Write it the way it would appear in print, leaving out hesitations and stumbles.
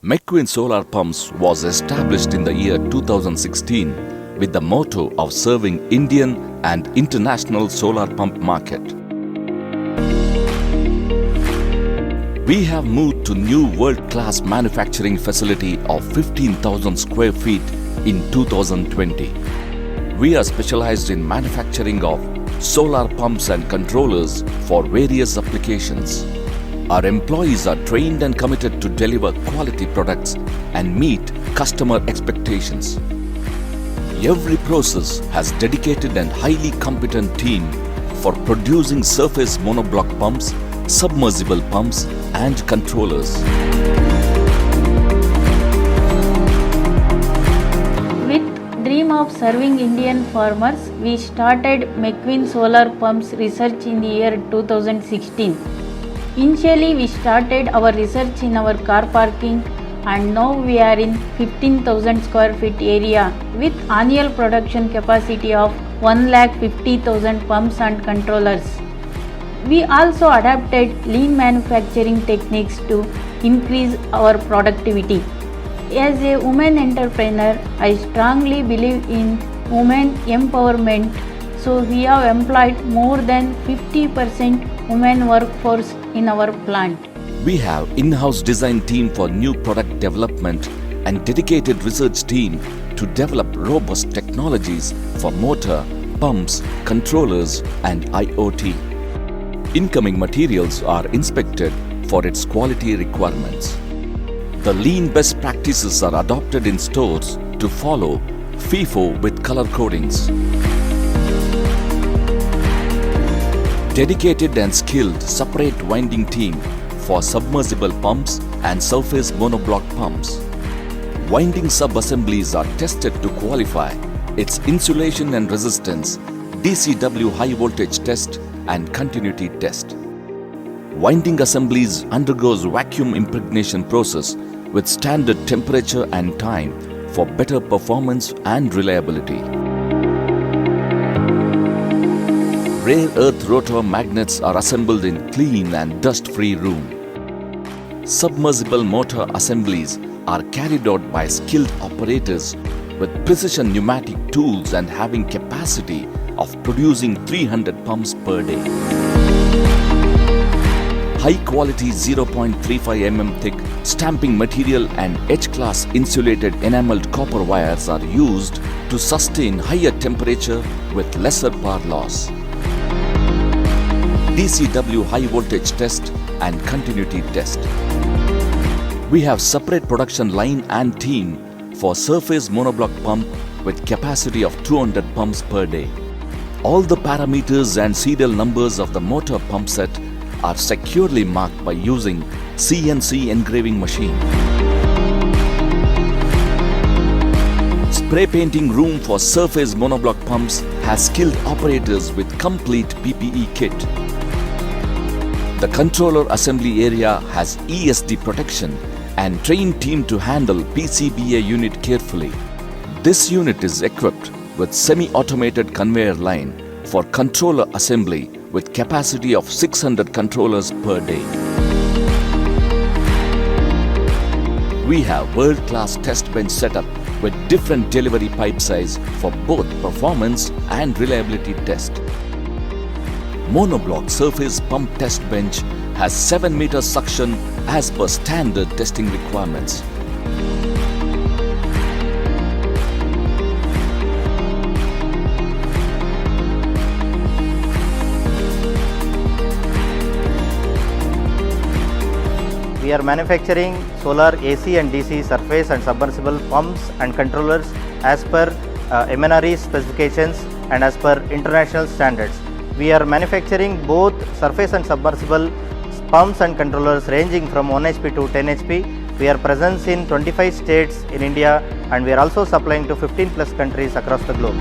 McQueen Solar Pumps was established in the year 2016 with the motto of serving Indian and international solar pump market. We have moved to new world-class manufacturing facility of 15,000 square feet in 2020. We are specialized in manufacturing of solar pumps and controllers for various applications. Our employees are trained and committed to deliver quality products and meet customer expectations. Every process has dedicated and highly competent team for producing surface monoblock pumps, submersible pumps and controllers. With dream of serving Indian farmers, we started McQueen Solar Pumps research in the year 2016. Initially, we started our research in our car parking, and now we are in 15,000 square feet area with annual production capacity of 1,50,000 pumps and controllers. We also adapted lean manufacturing techniques to increase our productivity. As a woman entrepreneur, I strongly believe in women empowerment, so we have employed more than 50% women workforce in our plant. We have in-house design team for new product development and dedicated research team to develop robust technologies for motor, pumps, controllers and IoT. Incoming materials are inspected for its quality requirements. The lean best practices are adopted in stores to follow FIFO with color codings. Dedicated and skilled separate winding team for submersible pumps and surface monoblock pumps. Winding sub-assemblies are tested to qualify its insulation and resistance, DCW high voltage test and continuity test. Winding assemblies undergoes vacuum impregnation process with standard temperature and time for better performance and reliability. Rare earth rotor magnets are assembled in clean and dust-free room. Submersible motor assemblies are carried out by skilled operators with precision pneumatic tools and having capacity of producing 300 pumps per day. High quality 0.35 mm thick stamping material and H-class insulated enameled copper wires are used to sustain higher temperature with lesser power loss. DCW high voltage test and continuity test. We have separate production line and team for surface monoblock pump with capacity of 200 pumps per day. All the parameters and serial numbers of the motor pump set are securely marked by using CNC engraving machine. Spray painting room for surface monoblock pumps has skilled operators with complete PPE kit. The controller assembly area has ESD protection and trained team to handle PCBA unit carefully. This unit is equipped with semi-automated conveyor line for controller assembly with capacity of 600 controllers per day. We have world-class test bench setup with different delivery pipe size for both performance and reliability test. Monoblock surface pump test bench has 7 meter suction as per standard testing requirements. We are manufacturing solar AC and DC surface and submersible pumps and controllers as per MNRE specifications and as per international standards. We are manufacturing both surface and submersible pumps and controllers ranging from 1 HP to 10 HP. We are present in 25 states in India and we are also supplying to 15 plus countries across the globe.